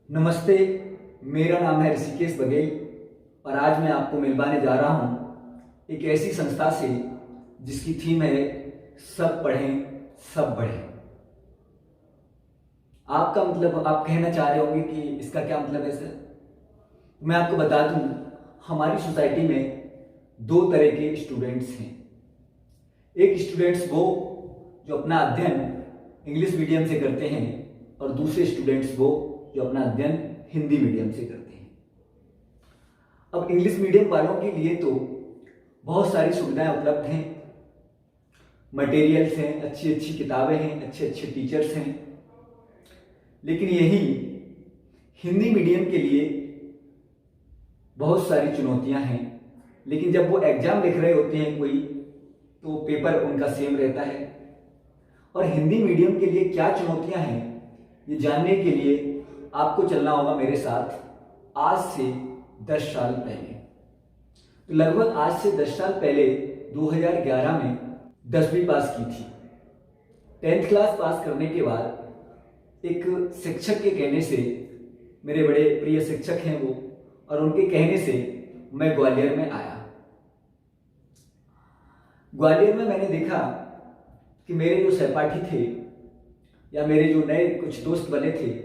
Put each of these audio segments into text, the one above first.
नमस्ते। मेरा नाम है ऋषिकेश बघेल और आज मैं आपको मिलवाने जा रहा हूँ एक ऐसी संस्था से जिसकी थीम है सब पढ़ें सब बढ़ें। आपका मतलब आप कहना चाह रहे होंगे कि इसका क्या मतलब है सर? मैं आपको बता दूं, हमारी सोसाइटी में दो तरह के स्टूडेंट्स हैं। एक स्टूडेंट्स वो जो अपना अध्ययन इंग्लिश मीडियम से करते हैं और दूसरे स्टूडेंट्स वो जो अपना अध्ययन हिंदी मीडियम से करते हैं। अब इंग्लिश मीडियम वालों के लिए तो बहुत सारी सुविधाएं उपलब्ध हैं, मटेरियल्स हैं, अच्छी अच्छी किताबें हैं, अच्छे अच्छे टीचर्स हैं। लेकिन यही हिंदी मीडियम के लिए बहुत सारी चुनौतियां हैं। लेकिन जब वो एग्जाम लिख रहे होते हैं कोई, तो पेपर उनका सेम रहता है। और हिंदी मीडियम के लिए क्या चुनौतियां हैं, ये जानने के लिए आपको चलना होगा मेरे साथ आज से 10 साल पहले। तो लगभग आज से 10 साल पहले 2011 में 10वीं पास की थी। 10th क्लास पास करने के बाद एक शिक्षक के कहने से, मेरे बड़े प्रिय शिक्षक हैं वो, और उनके कहने से मैं ग्वालियर में आया। ग्वालियर में मैंने देखा कि मेरे जो सहपाठी थे या मेरे जो नए कुछ दोस्त बने थे,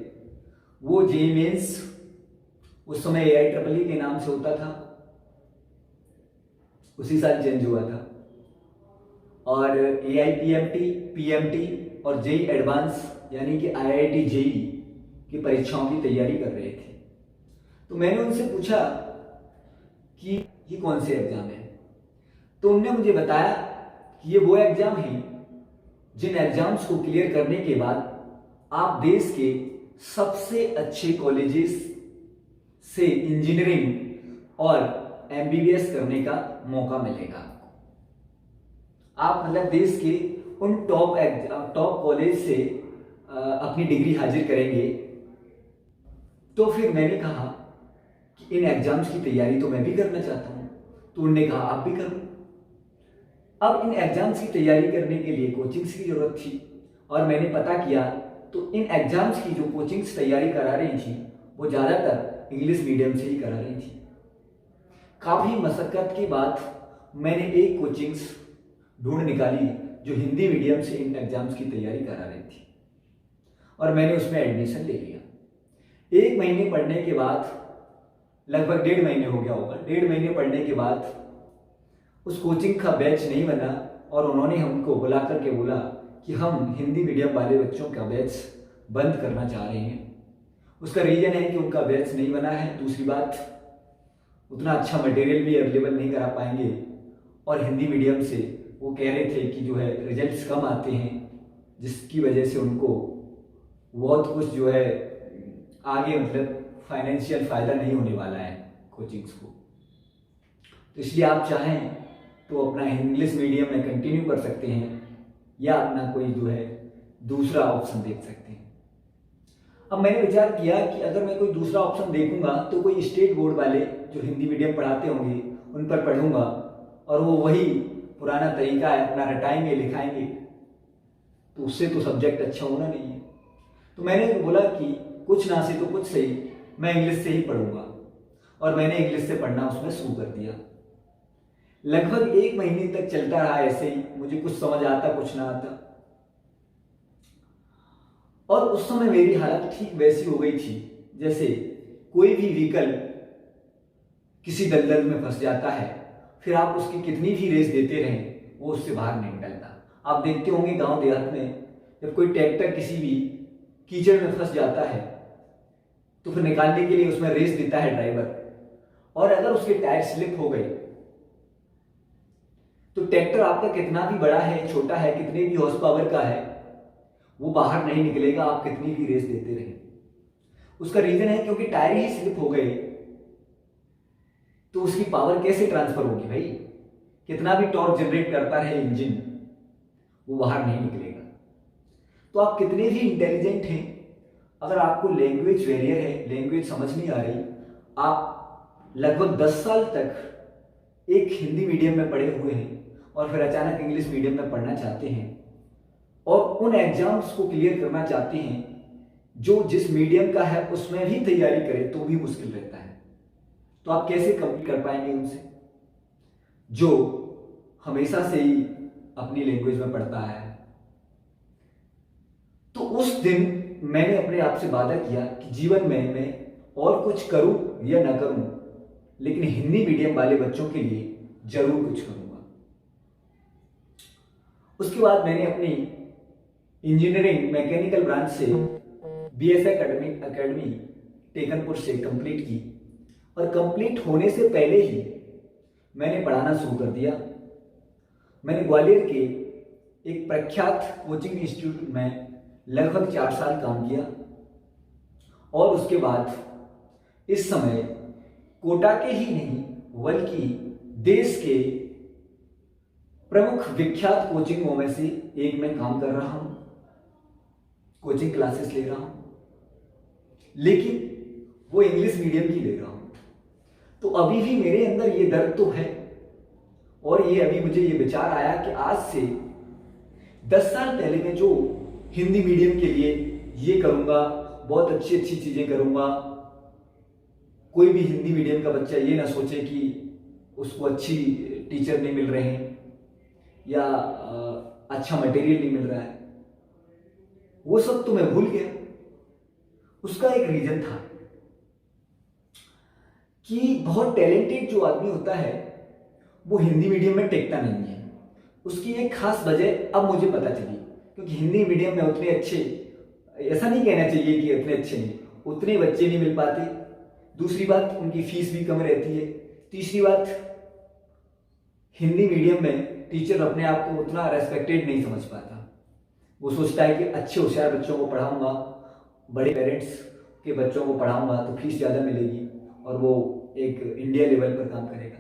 वो जेईई मेंस, उस समय AIEEE के नाम से होता था, उसी साल चेंज हुआ था, और AIPMT, PMT और जेईई एडवांस यानी कि IIT जेईई की परीक्षाओं की तैयारी कर रहे थे। तो मैंने उनसे पूछा कि ये कौन से एग्जाम है। तो उन्होंने मुझे बताया कि ये वो एग्जाम हैं जिन एग्जाम्स को क्लियर करने के बाद आप देश के सबसे अच्छे कॉलेजेस से इंजीनियरिंग और MBBS करने का मौका मिलेगा। आप मतलब देश के उन टॉप कॉलेज से अपनी डिग्री हाजिर करेंगे। तो फिर मैंने कहा कि इन एग्जाम्स की तैयारी तो मैं भी करना चाहता हूं। तो उन्होंने कहा आप भी करो। अब इन एग्जाम्स की तैयारी करने के लिए कोचिंग्स की जरूरत थी, और मैंने पता किया तो इन एग्जाम्स की जो कोचिंग्स तैयारी करा रही थी वो ज़्यादातर इंग्लिश मीडियम से ही करा रही थी। काफ़ी मशक्कत के बाद मैंने एक कोचिंग्स ढूंढ निकाली जो हिंदी मीडियम से इन एग्जाम्स की तैयारी करा रही थी, और मैंने उसमें एडमिशन ले लिया। 1 महीने पढ़ने के बाद, लगभग 1.5 महीने हो गया होगा, 1.5 महीने पढ़ने के बाद उस कोचिंग का बैच नहीं बना, और उन्होंने हमको बुला करके बोला कि हम हिंदी मीडियम वाले बच्चों का बैच बंद करना चाह रहे हैं। उसका रीज़न है कि उनका बैच नहीं बना है। दूसरी बात, उतना अच्छा मटेरियल भी अवेलेबल नहीं करा पाएंगे, और हिंदी मीडियम से वो कह रहे थे कि जो है रिजल्ट्स कम आते हैं, जिसकी वजह से उनको बहुत कुछ जो है आगे मतलब फाइनेंशियल फ़ायदा नहीं होने वाला है कोचिंग्स को। तो इसलिए आप चाहें तो अपना इंग्लिश मीडियम में कंटिन्यू कर सकते हैं, या अपना कोई जो है दूसरा ऑप्शन देख सकते हैं। अब मैंने विचार किया कि अगर मैं कोई दूसरा ऑप्शन देखूंगा तो कोई स्टेट बोर्ड वाले जो हिंदी मीडियम पढ़ाते होंगे उन पर पढ़ूंगा, और वो वही पुराना तरीका है, अपना रटाएंगे लिखाएंगे, तो उससे तो सब्जेक्ट अच्छा होना नहीं है। तो मैंने बोला कि कुछ ना से तो कुछ सही, मैं इंग्लिश से ही पढ़ूंगा, और मैंने इंग्लिश से पढ़ना उसमें शुरू कर दिया। लगभग 1 महीने तक चलता रहा ऐसे ही, मुझे कुछ समझ आता कुछ ना आता, और उस समय मेरी हालत ठीक वैसी हो गई थी जैसे कोई भी व्हीकल किसी दलदल में फंस जाता है, फिर आप उसकी कितनी भी रेस देते रहें वो उससे बाहर नहीं निकलता। आप देखते होंगे गांव देहात में जब कोई ट्रैक्टर किसी भी कीचड़ में फंस जाता है तो फिर निकालने के लिए उसमें रेस देता है ड्राइवर, और अगर उसके टायर स्लिप हो गए तो ट्रैक्टर आपका कितना भी बड़ा है छोटा है, कितने भी हॉर्स पावर का है, वो बाहर नहीं निकलेगा, आप कितनी भी रेस देते रहें। उसका रीजन है क्योंकि टायर ही स्लिप हो गए तो उसकी पावर कैसे ट्रांसफर होगी भाई? कितना भी टॉर्क जनरेट करता है इंजन, वो बाहर नहीं निकलेगा। तो आप कितने भी इंटेलिजेंट हैं, अगर आपको लैंग्वेज बैरियर है, लैंग्वेज समझ नहीं आ रही, आप लगभग 10 साल तक एक हिंदी मीडियम में पढ़े हुए हैं और फिर अचानक इंग्लिश मीडियम में पढ़ना चाहते हैं और उन एग्जाम्स को क्लियर करना चाहते हैं जो जिस मीडियम का है उसमें भी तैयारी करे तो भी मुश्किल रहता है। तो आप कैसे कम्पीट कर पाएंगे उनसे, जो हमेशा से ही अपनी लैंग्वेज में पढ़ता है। तो उस दिन मैंने अपने आप से वादा किया कि जीवन में मैं और कुछ करूं या ना करूं, लेकिन हिंदी मीडियम वाले बच्चों के लिए जरूर कुछ करूंगा। उसके बाद मैंने अपनी इंजीनियरिंग मैकेनिकल ब्रांच से बीएस एकेडमी टेकनपुर से कंप्लीट की, और कंप्लीट होने से पहले ही मैंने पढ़ाना शुरू कर दिया। मैंने ग्वालियर के एक प्रख्यात कोचिंग इंस्टीट्यूट में लगभग 4 साल काम किया, और उसके बाद इस समय कोटा के ही नहीं बल्कि देश के प्रमुख विख्यात कोचिंगों में से एक में काम कर रहा हूं, कोचिंग क्लासेस ले रहा हूं, लेकिन वो इंग्लिश मीडियम की ले रहा हूं। तो अभी भी मेरे अंदर ये दर्द तो है, और ये अभी मुझे ये विचार आया कि आज से 10 साल पहले मैं जो हिंदी मीडियम के लिए ये करूंगा, बहुत अच्छी अच्छी चीजें करूंगा, कोई भी हिंदी मीडियम का बच्चा ये ना सोचे कि उसको अच्छी टीचर नहीं मिल रहे हैं या अच्छा मटेरियल नहीं मिल रहा है, वो सब तो मैं भूल गया। उसका एक रीजन था कि बहुत टैलेंटेड जो आदमी होता है वो हिंदी मीडियम में टेकता नहीं है। उसकी एक खास वजह अब मुझे पता चली, क्योंकि हिंदी मीडियम में उतने अच्छे, ऐसा नहीं कहना चाहिए कि उतने अच्छे नहीं, उतने बच्चे नहीं मिल पाते। दूसरी बात, उनकी फीस भी कम रहती है। तीसरी बात, हिंदी मीडियम में टीचर अपने आप को उतना रेस्पेक्टेड नहीं समझ पाता। वो सोचता है कि अच्छे होशियार बच्चों को पढ़ाऊंगा, बड़े पेरेंट्स के बच्चों को पढ़ाऊंगा तो फीस ज़्यादा मिलेगी और वो एक इंडिया लेवल पर काम करेगा।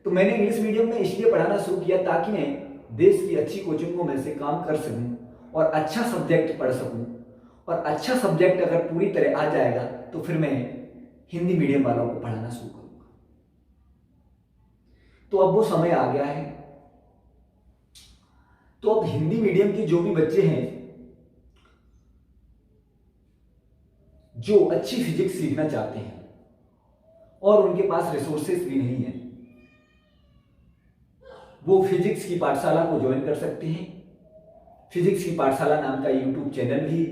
तो मैंने इंग्लिश मीडियम में इसलिए पढ़ाना शुरू किया ताकि मैं देश की अच्छी कोचिंगों में से काम कर सकूं और अच्छा सब्जेक्ट पढ़ सकूं, और अच्छा सब्जेक्ट अगर पूरी तरह आ जाएगा तो फिर मैं हिंदी मीडियम वालों को पढ़ाना शुरू करूंगा। तो अब वो समय आ गया है। तो अब हिंदी मीडियम के जो भी बच्चे हैं जो अच्छी फिजिक्स सीखना चाहते हैं और उनके पास रिसोर्सेस भी नहीं है, वो फिजिक्स की पाठशाला को ज्वाइन कर सकते हैं। फिजिक्स की पाठशाला नाम का यूट्यूब चैनल भी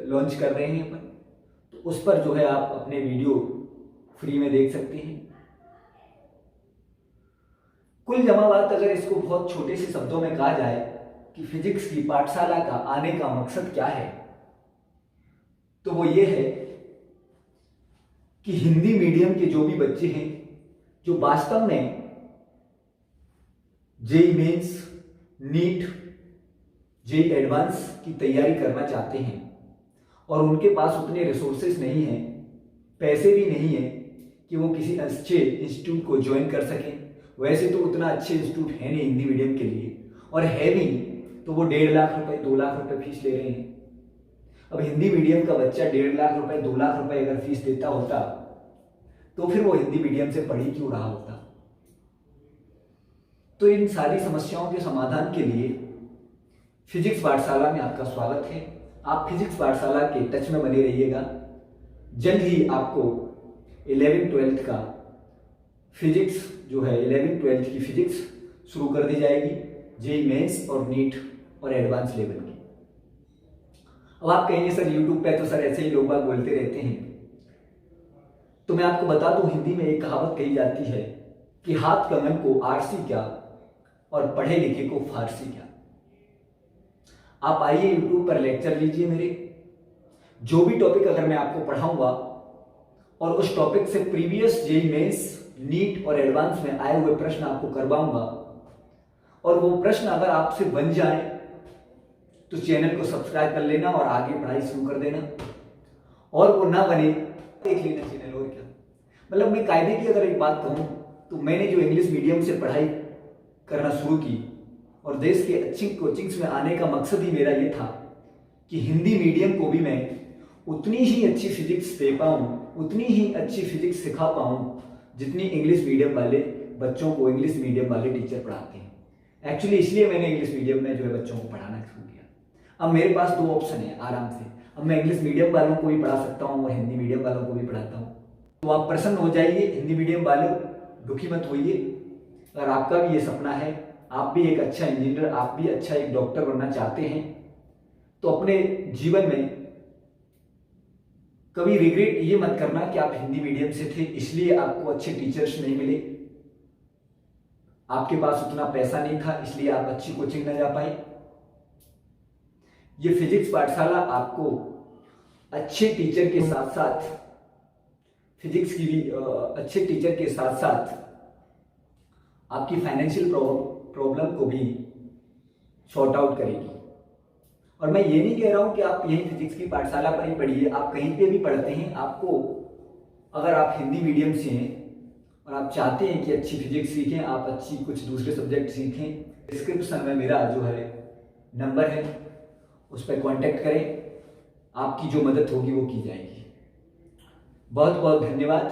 लॉन्च कर रहे हैं अपन, तो उस पर जो है आप अपने वीडियो फ्री में देख सकते हैं। कुल जमा बात अगर इसको बहुत छोटे से शब्दों में कहा जाए कि फिजिक्स की पाठशाला का आने का मकसद क्या है, तो वो ये है कि हिंदी मीडियम के जो भी बच्चे हैं जो वास्तव में JEE mains, NEET, JEE advance की तैयारी करना चाहते हैं और उनके पास उतने रिसोर्सेस नहीं हैं, पैसे भी नहीं है कि वो किसी अच्छे इंस्टीट्यूट को ज्वाइन कर सकें। वैसे तो उतना अच्छे इंस्टीट्यूट है नहीं हिंदी मीडियम के लिए, और है भी तो वो 1.5 लाख रुपए 2 लाख रुपए फीस ले रहे हैं। अब हिंदी मीडियम का बच्चा 1.5 लाख रुपए 2 लाख रुपए अगर फीस देता होता तो फिर वो हिंदी मीडियम से पढ़ ही क्यों रहा होता। तो इन सारी समस्याओं के समाधान के लिए फिजिक्स पाठशाला में आपका स्वागत है। आप फिजिक्स पाठशाला के टच में बने रहिएगा। जल्द ही आपको 11th-12th का फिजिक्स जो है 11th-12th की फिजिक्स शुरू कर दी जाएगी, जेई मेंस और नीट और एडवांस लेवल की। अब आप कहेंगे सर यूट्यूब पे तो सर ऐसे ही लोग बाग बोलते रहते हैं, तो मैं आपको बता दूं हिंदी में एक कहावत कही जाती है कि हाथ कंगन को आरसी क्या और पढ़े लिखे को फारसी क्या। आप आइए यूट्यूब पर लेक्चर लीजिए मेरे, जो भी टॉपिक अगर मैं आपको पढ़ाऊंगा और उस टॉपिक से प्रीवियस जेई मेंस, नीट और एडवांस में आए हुए प्रश्न आपको करवाऊंगा, और वो प्रश्न अगर आपसे बन जाए तो चैनल को सब्सक्राइब कर लेना और आगे पढ़ाई शुरू कर देना, और वो ना बने देख लेना चैनल। और क्या मतलब, मैं कायदे की अगर एक बात कहूं तो मैंने जो इंग्लिश मीडियम से पढ़ाई करना शुरू की और देश के अच्छी कोचिंग्स में आने का मकसद ही मेरा ये था कि हिंदी मीडियम को भी मैं उतनी ही अच्छी फिजिक्स दे पाऊं, उतनी ही अच्छी फिजिक्स सिखा पाऊं जितनी इंग्लिश मीडियम वाले बच्चों को इंग्लिश मीडियम वाले टीचर पढ़ाते हैं। एक्चुअली इसलिए मैंने इंग्लिश मीडियम में जो है बच्चों को पढ़ाना शुरू किया। अब मेरे पास 2 ऑप्शन है आराम से। अब मैं इंग्लिश मीडियम वालों को भी पढ़ा सकता हूँ और हिंदी मीडियम वालों को भी पढ़ाता हूँ। तो आप प्रसन्न हो जाइए हिंदी मीडियम वालों, दुखी मत होइए। अगर आपका भी ये सपना है, आप भी एक अच्छा इंजीनियर, आप भी अच्छा एक डॉक्टर बनना चाहते हैं, तो अपने जीवन में कभी रिग्रेट ये मत करना कि आप हिंदी मीडियम से थे इसलिए आपको अच्छे टीचर्स नहीं मिले, आपके पास उतना पैसा नहीं था इसलिए आप अच्छी कोचिंग न जा पाए। ये फिजिक्स पाठशाला आपको अच्छे टीचर के साथ साथ, फिजिक्स की भी अच्छे टीचर के साथ साथ आपकी फाइनेंशियल प्रॉब्लम को भी सॉर्ट आउट करेगी। और मैं ये नहीं कह रहा हूं कि आप यही फिजिक्स की पाठशाला पर ही पढ़िए, आप कहीं पे भी पढ़ते हैं, आपको अगर आप हिंदी मीडियम से हैं और आप चाहते हैं कि अच्छी फिजिक्स सीखें, आप अच्छी कुछ दूसरे सब्जेक्ट सीखें, डिस्क्रिप्शन में मेरा जो है नंबर है उस पर कांटेक्ट करें, आपकी जो मदद होगी वो की जाएगी। बहुत बहुत धन्यवाद।